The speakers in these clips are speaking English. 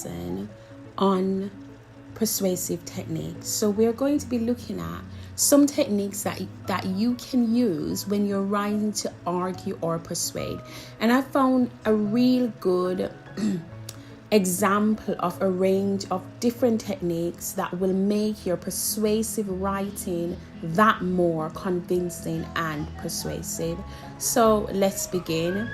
lesson on persuasive techniques. So we're going to be looking at some techniques that you can use when you're writing to argue or persuade. And I found a real good example of a range of different techniques that will make your persuasive writing that more convincing and persuasive. So let's begin.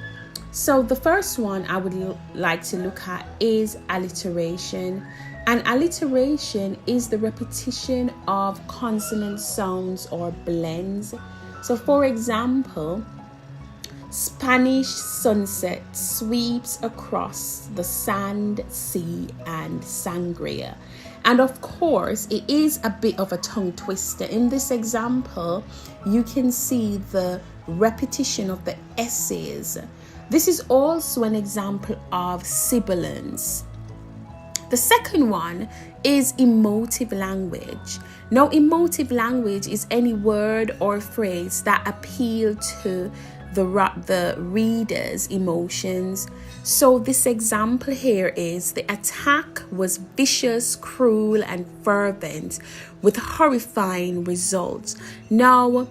So the first one I would like to look at is alliteration. And alliteration is the repetition of consonant sounds or blends. So for example, Spanish sunset sweeps across the sand, sea, and sangria. And of course, it is a bit of a tongue twister. In this example, you can see the repetition of the S's. This is also an example of sibilance. The second one is emotive language. Now, emotive language is any word or phrase that appeal to the reader's emotions. So this example here is: the attack was vicious, cruel, and fervent, with horrifying results. Now,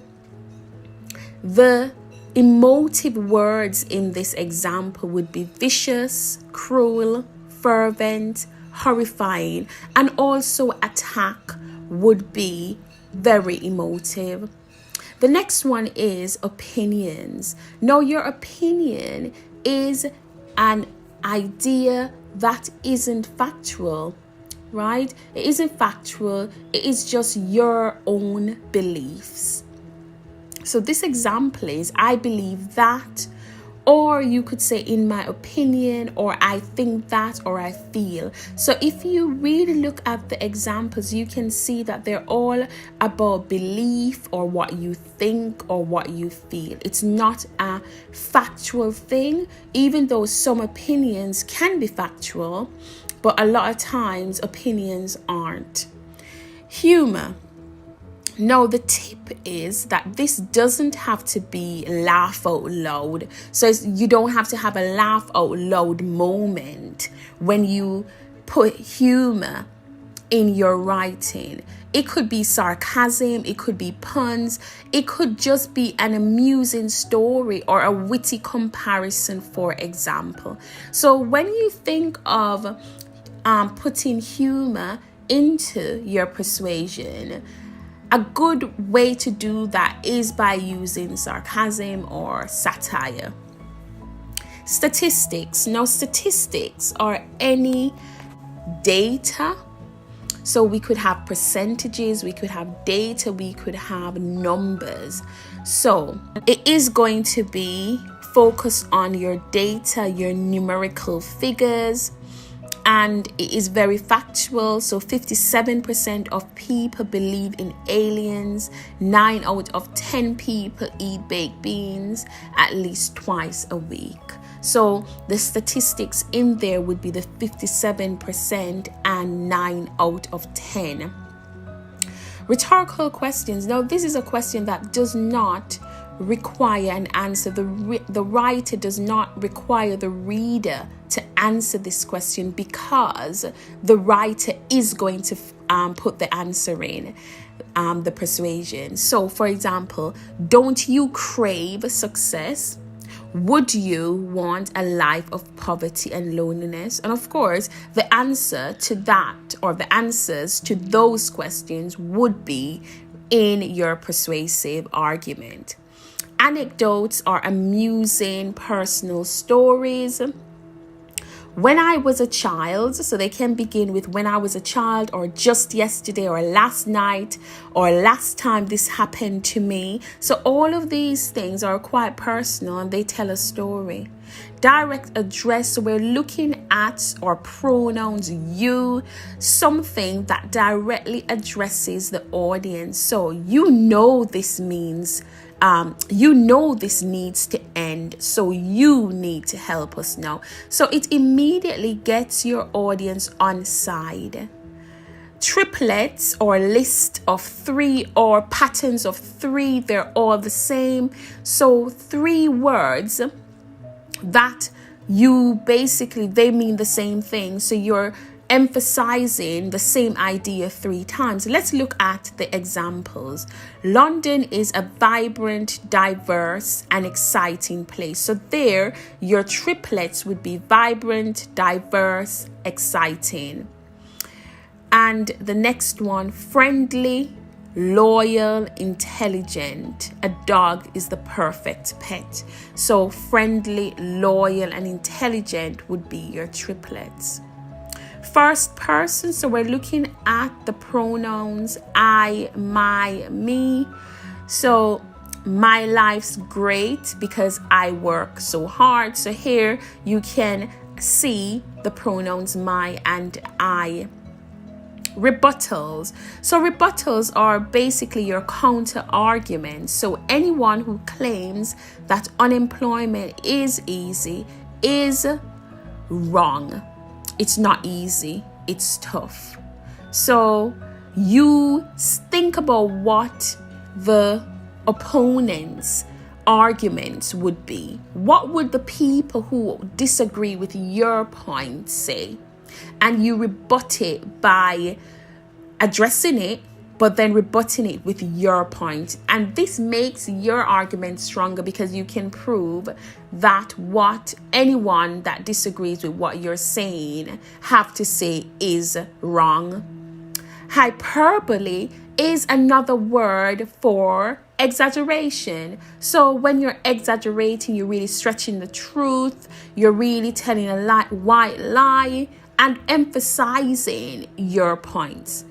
the emotive words in this example would be vicious, cruel, fervent, horrifying, and also attack would be very emotive. The next one is opinions. Now, your opinion is an idea that isn't factual, right? It isn't factual. It is just your own beliefs. So this example is: I believe that, or you could say in my opinion, or I think that, or I feel. So if you really look at the examples, you can see that they're all about belief or what you think or what you feel. It's not a factual thing, even though some opinions can be factual, but a lot of times opinions aren't. Humor. Now, the tip is that this doesn't have to be laugh out loud. So you don't have to have a laugh out loud moment when you put humor in your writing. It could be sarcasm, it could be puns, it could just be an amusing story or a witty comparison, for example. So when you think of putting humor into your persuasion, a good way to do that is by using sarcasm or satire. Statistics. Now, statistics are any data. So we could have percentages, we could have data, we could have numbers. So it is going to be focused on your data, your numerical figures, and it is very factual. So 57% of people believe in aliens. 9 out of 10 people eat baked beans at least twice a week. So the statistics in there would be the 57% and 9 out of 10. Rhetorical questions. Now, this is a question that does not require an answer. The writer does not require the reader to answer this question, because the writer is going to put the answer in the persuasion. So, for example, don't you crave success? Would you want a life of poverty and loneliness? And of course, the answer to that, or the answers to those questions, would be in your persuasive argument. Anecdotes are amusing personal stories. When I was a child, so they can begin with when I was a child, or just yesterday, or last night, or last time this happened to me. So all of these things are quite personal and they tell a story. Direct address, so we're looking at, or pronouns, you, something that directly addresses the audience. So you know this means this needs to end, so you need to help us now. So it immediately gets your audience on side. Triplets, or list of 3, or patterns of 3, they're all the same. So 3 words that they mean the same thing. So you're emphasizing the same idea 3 times. Let's look at the examples. London is a vibrant, diverse, and exciting place. So there, your triplets would be vibrant, diverse, exciting. And the next one, friendly, loyal, intelligent. A dog is the perfect pet. So friendly, loyal, and intelligent would be your triplets. First person, so we're looking at the pronouns I, my, me. So my life's great because I work so hard. So here you can see the pronouns my and I. Rebuttals. So rebuttals are basically your counter arguments. So anyone who claims that unemployment is easy is wrong. It's not easy, it's tough. So you think about what the opponent's arguments would be. What would the people who disagree with your point say? And you rebut it by addressing it, but then rebutting it with your point. And this makes your argument stronger because you can prove that what anyone that disagrees with what you're saying have to say is wrong. Hyperbole is another word for exaggeration. So when you're exaggerating, you're really stretching the truth, you're really telling a white lie and emphasizing your points.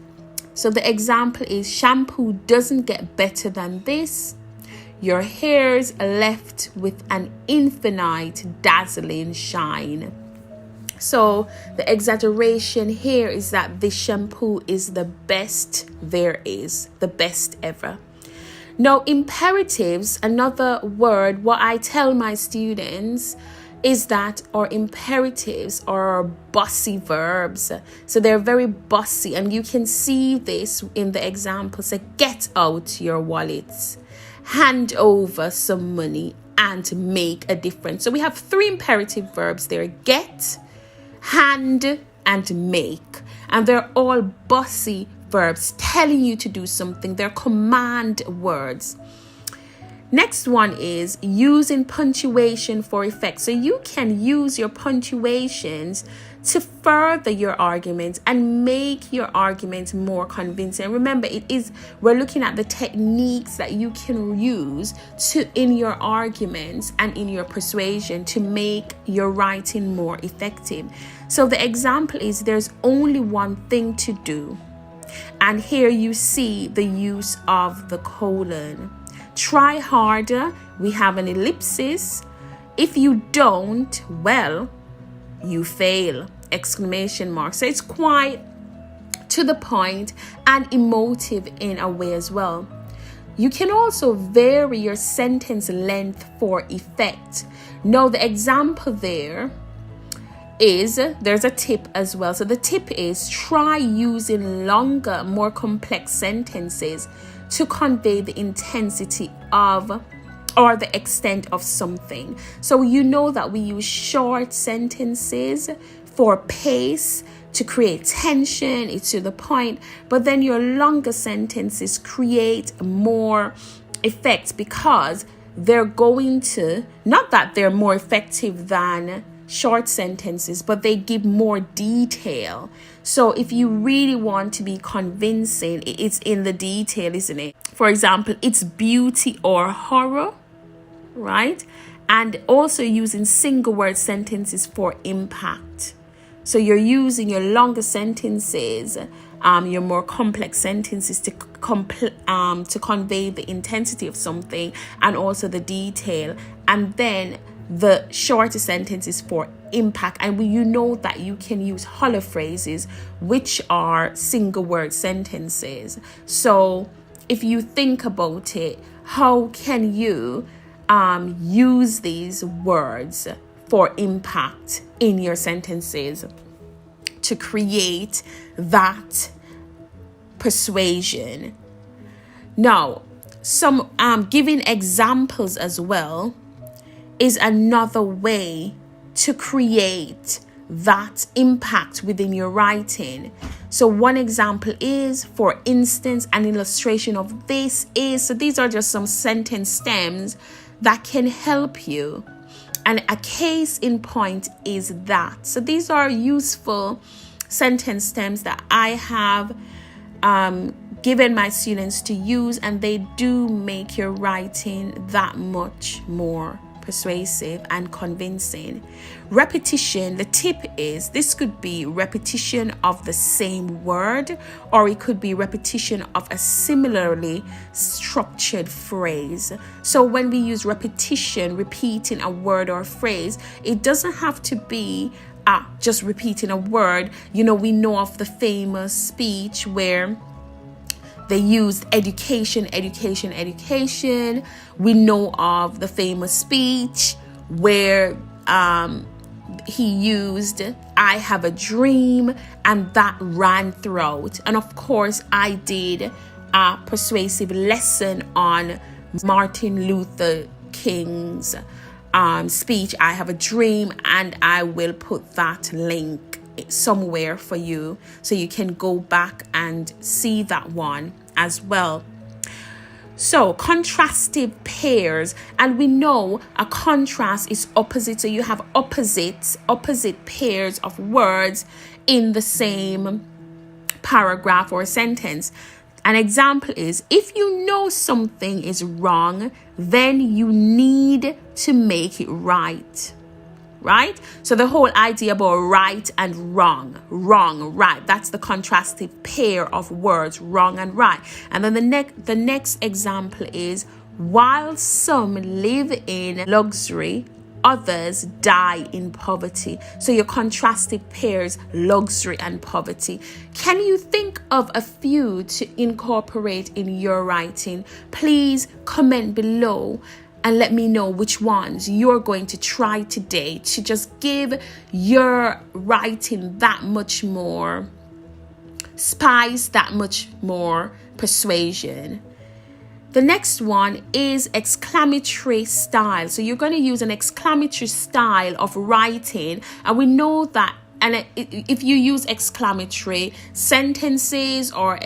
So the example is shampoo doesn't get better than this. Your hair's left with an infinite dazzling shine. So the exaggeration here is that this shampoo is the best there is, the best ever. Now, imperatives, another word, what I tell my students is that our imperatives are bossy verbs. So they're very bossy, and you can see this in the example. So get out your wallets, hand over some money, and make a difference. So we have 3 imperative verbs there: get, hand, and make. And they're all bossy verbs telling you to do something. They're command words. Next one is using punctuation for effect. So you can use your punctuations to further your arguments and make your arguments more convincing. And remember, we're looking at the techniques that you can use in your arguments and in your persuasion to make your writing more effective. So the example is there's only one thing to do. And here you see the use of the colon. Try harder, we have an ellipsis. If you don't, well, you fail, exclamation mark. So it's quite to the point and emotive in a way as well. You can also vary your sentence length for effect. Now the example there's a tip as well. So the tip is try using longer, more complex sentences to convey the intensity of or the extent of something. So you know that we use short sentences for pace, to create tension, it's to the point, but then your longer sentences create more effect because they're going to, not that they're more effective than short sentences, but they give more detail. So if you really want to be convincing, it's in the detail, isn't it? For example, it's beauty or horror, right? And also using single word sentences for impact. So you're using your longer sentences, your more complex sentences to convey the intensity of something and also the detail, and then the shorter sentences for impact. And you know that you can use hollow phrases, which are single word sentences. So if you think about it, how can you use these words for impact in your sentences to create that persuasion? Now, some giving examples as well is another way to create that impact within your writing. So one example is, for instance, an illustration of this is, so these are just some sentence stems that can help you. And a case in point is that. So these are useful sentence stems that I have given my students to use, and they do make your writing that much more persuasive and convincing. Repetition, the tip is, this could be repetition of the same word, or it could be repetition of a similarly structured phrase. So when we use repetition, repeating a word or phrase, it doesn't have to be just repeating a word. You know, we know of the famous speech where they used education. We know of the famous speech where he used I have a dream, and that ran throughout. And of course, I did a persuasive lesson on Martin Luther King's speech, I have a dream, and I will put that link somewhere for you so you can go back and see that one as well. So contrastive pairs, and we know a contrast is opposite, so you have opposite pairs of words in the same paragraph or sentence. An example is, if you know something is wrong, then you need to make it right. Right? So the whole idea about right and wrong, right, that's the contrastive pair of words, wrong and right. And then the next example is, while some live in luxury, others die in poverty. So your contrastive pairs, luxury and poverty. Can you think of a few to incorporate in your writing? Please comment below and let me know which ones you're going to try today to just give your writing that much more spice, that much more persuasion. The next one is exclamatory style. So you're going to use an exclamatory style of writing, and we know that. And if you use exclamatory sentences or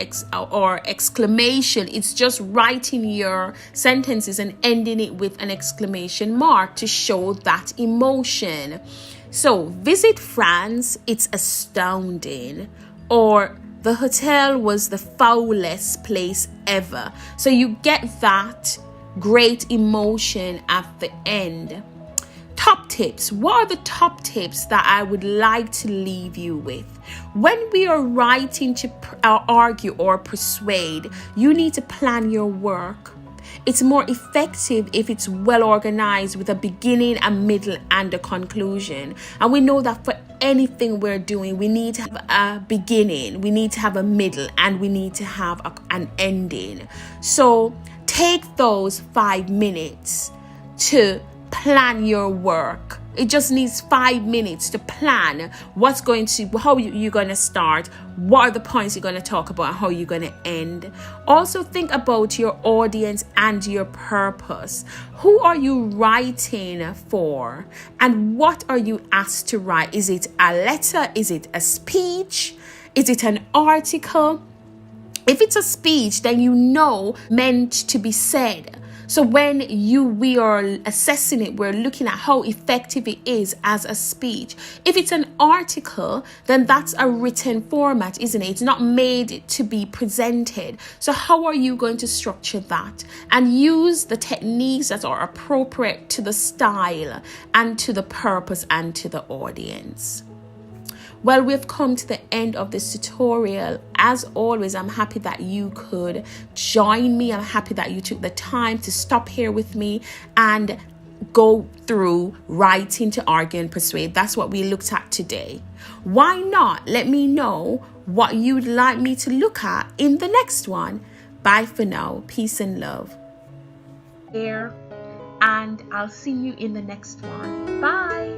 exclamation, it's just writing your sentences and ending it with an exclamation mark to show that emotion. So, visit France, it's astounding. Or, the hotel was the foulest place ever. So you get that great emotion at the end. Top tips. What are the top tips that I would like to leave you with? When we are writing to argue or persuade, you need to plan your work. It's more effective if it's well organized with a beginning, a middle, and a conclusion. And we know that for anything we're doing, we need to have a beginning, we need to have a middle, and we need to have an ending. So take those 5 minutes to plan your work. It just needs 5 minutes to plan how you're going to start, what are the points you're going to talk about, and how you're going to end. Also think about your audience and your purpose. Who are you writing for? And what are you asked to write? Is it a letter? Is it a speech? Is it an article? If it's a speech, then you know meant to be said. So when we are assessing it, we're looking at how effective it is as a speech. If it's an article, then that's a written format, isn't it? It's not made to be presented. So how are you going to structure that? And use the techniques that are appropriate to the style and to the purpose and to the audience. Well, we've come to the end of this tutorial. As always, I'm happy that you could join me. I'm happy that you took the time to stop here with me and go through writing to argue and persuade. That's what we looked at today. Why not? Let me know what you'd like me to look at in the next one. Bye for now. Peace and love. And I'll see you in the next one. Bye.